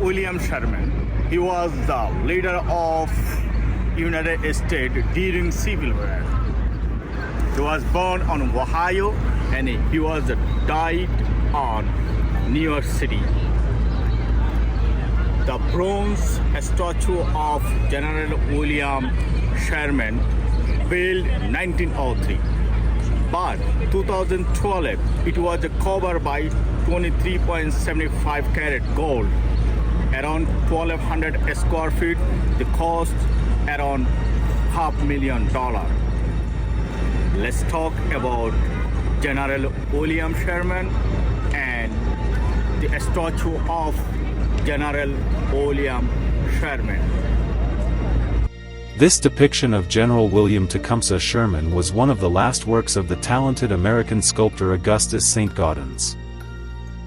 William Sherman. He was the leader of United States during Civil War. He was born on Ohio and he was died on New York City. The bronze statue of General William Sherman built 1903, but 2012 it was covered by 23.75 karat gold, around 1,200 square feet. The cost around $500,000. Let's talk about General William Sherman and the statue of General William Sherman. This depiction of General William Tecumseh Sherman was one of the last works of the talented American sculptor Augustus Saint-Gaudens.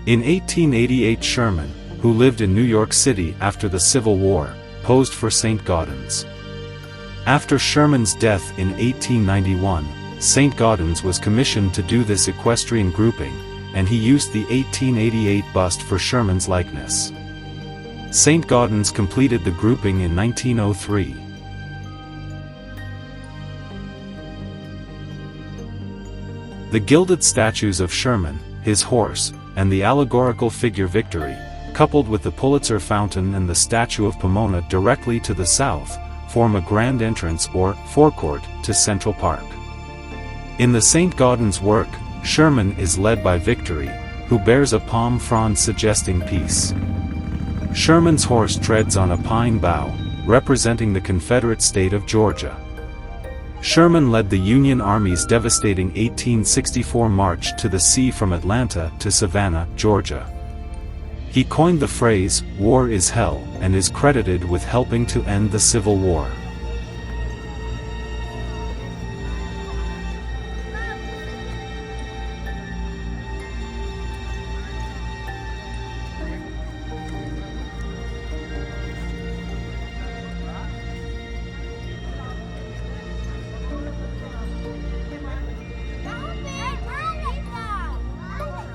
In 1888, Sherman, who lived in New York City after the Civil War, posed for Saint-Gaudens. After Sherman's death in 1891, Saint-Gaudens was commissioned to do this equestrian grouping, and he used the 1888 bust for Sherman's likeness. Saint-Gaudens completed the grouping in 1903. The gilded statues of Sherman, his horse, and the allegorical figure Victory, coupled with the Pulitzer Fountain and the statue of Pomona directly to the south, form a grand entrance or forecourt to Central Park. In the Saint-Gaudens work, Sherman is led by Victory, who bears a palm frond suggesting peace. Sherman's horse treads on a pine bough, representing the Confederate state of Georgia. Sherman led the Union Army's devastating 1864 march to the sea from Atlanta to Savannah, Georgia. He coined the phrase, "War is hell," and is credited with helping to end the Civil War.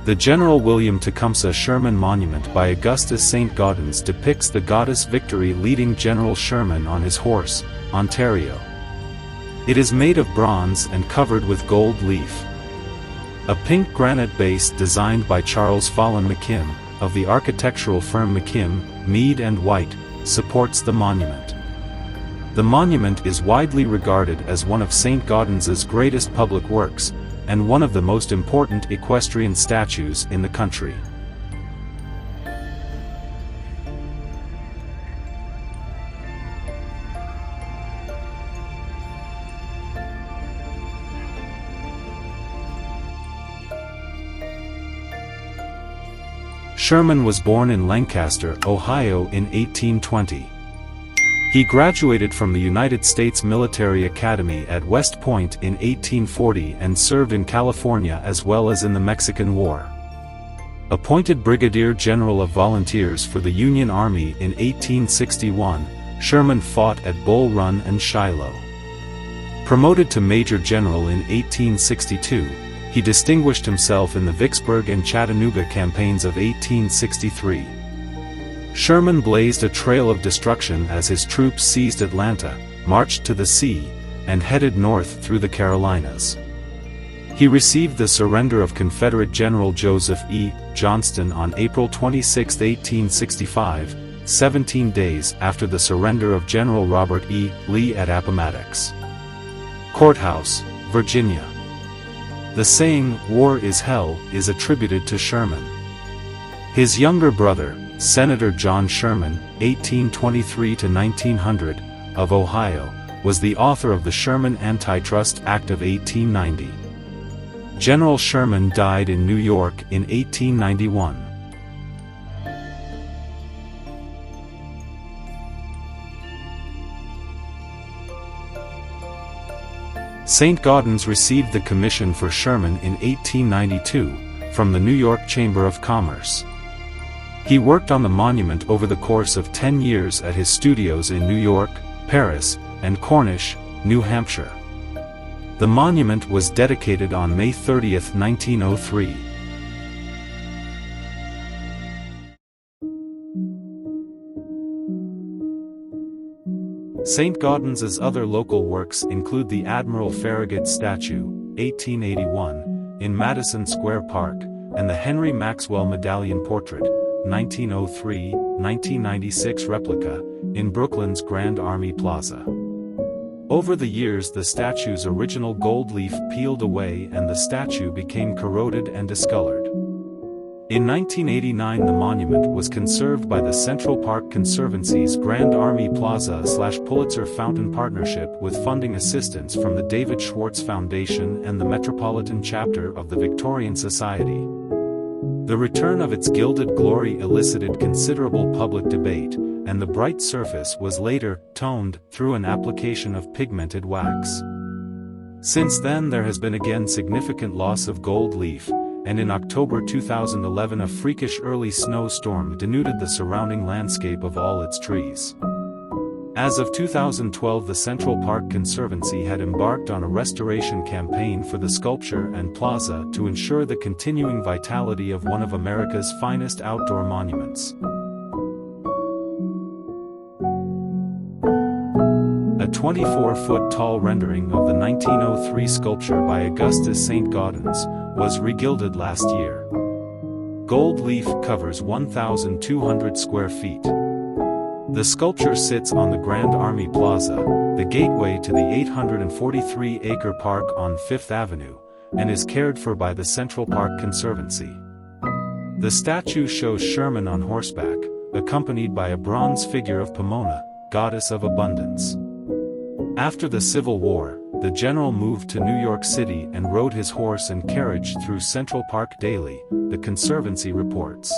The General William Tecumseh Sherman Monument by Augustus Saint-Gaudens depicts the goddess Victory leading General Sherman on his horse, Ontario. It is made of bronze and covered with gold leaf. A pink granite base designed by Charles Follen McKim, of the architectural firm McKim, Mead and White, supports the monument. The monument is widely regarded as one of Saint-Gaudens's greatest public works, and one of the most important equestrian statues in the country. Sherman was born in Lancaster, Ohio in 1820. He graduated from the United States Military Academy at West Point in 1840 and served in California as well as in the Mexican War. Appointed Brigadier General of Volunteers for the Union Army in 1861, Sherman fought at Bull Run and Shiloh. Promoted to Major General in 1862, he distinguished himself in the Vicksburg and Chattanooga campaigns of 1863. Sherman blazed a trail of destruction as his troops seized Atlanta, marched to the sea, and headed north through the Carolinas. He received the surrender of Confederate General Joseph E. Johnston on April 26, 1865, 17 days after the surrender of General Robert E. Lee at Appomattox Courthouse, Virginia. The saying, "War is hell," is attributed to Sherman. His younger brother, Senator John Sherman, 1823 to 1900, of Ohio, was the author of the Sherman Antitrust Act of 1890. General Sherman died in New York in 1891. Saint-Gaudens received the commission for Sherman in 1892, from the New York Chamber of Commerce. He worked on the monument over the course of 10 years at his studios in New York, Paris, and Cornish, New Hampshire. The monument was dedicated on May 30, 1903. Saint-Gaudens' other local works include the Admiral Farragut statue, 1881, in Madison Square Park, and the Henry Maxwell Medallion portrait, 1903-1996 replica, in Brooklyn's Grand Army Plaza. Over the years the statue's original gold leaf peeled away and the statue became corroded and discolored. In 1989 the monument was conserved by the Central Park Conservancy's Grand Army Plaza/Pulitzer Fountain Partnership with funding assistance from the David Schwartz Foundation and the Metropolitan Chapter of the Victorian Society. The return of its gilded glory elicited considerable public debate, and the bright surface was later toned through an application of pigmented wax. Since then there has been again significant loss of gold leaf, and in October 2011 a freakish early snowstorm denuded the surrounding landscape of all its trees. As of 2012 the Central Park Conservancy had embarked on a restoration campaign for the sculpture and plaza to ensure the continuing vitality of one of America's finest outdoor monuments. A 24-foot-tall rendering of the 1903 sculpture by Augustus Saint-Gaudens was regilded last year. Gold leaf covers 1,200 square feet. The sculpture sits on the Grand Army Plaza, the gateway to the 843-acre park on Fifth Avenue, and is cared for by the Central Park Conservancy. The statue shows Sherman on horseback, accompanied by a bronze figure of Pomona, goddess of abundance. After the Civil War, the general moved to New York City and rode his horse and carriage through Central Park daily, the Conservancy reports.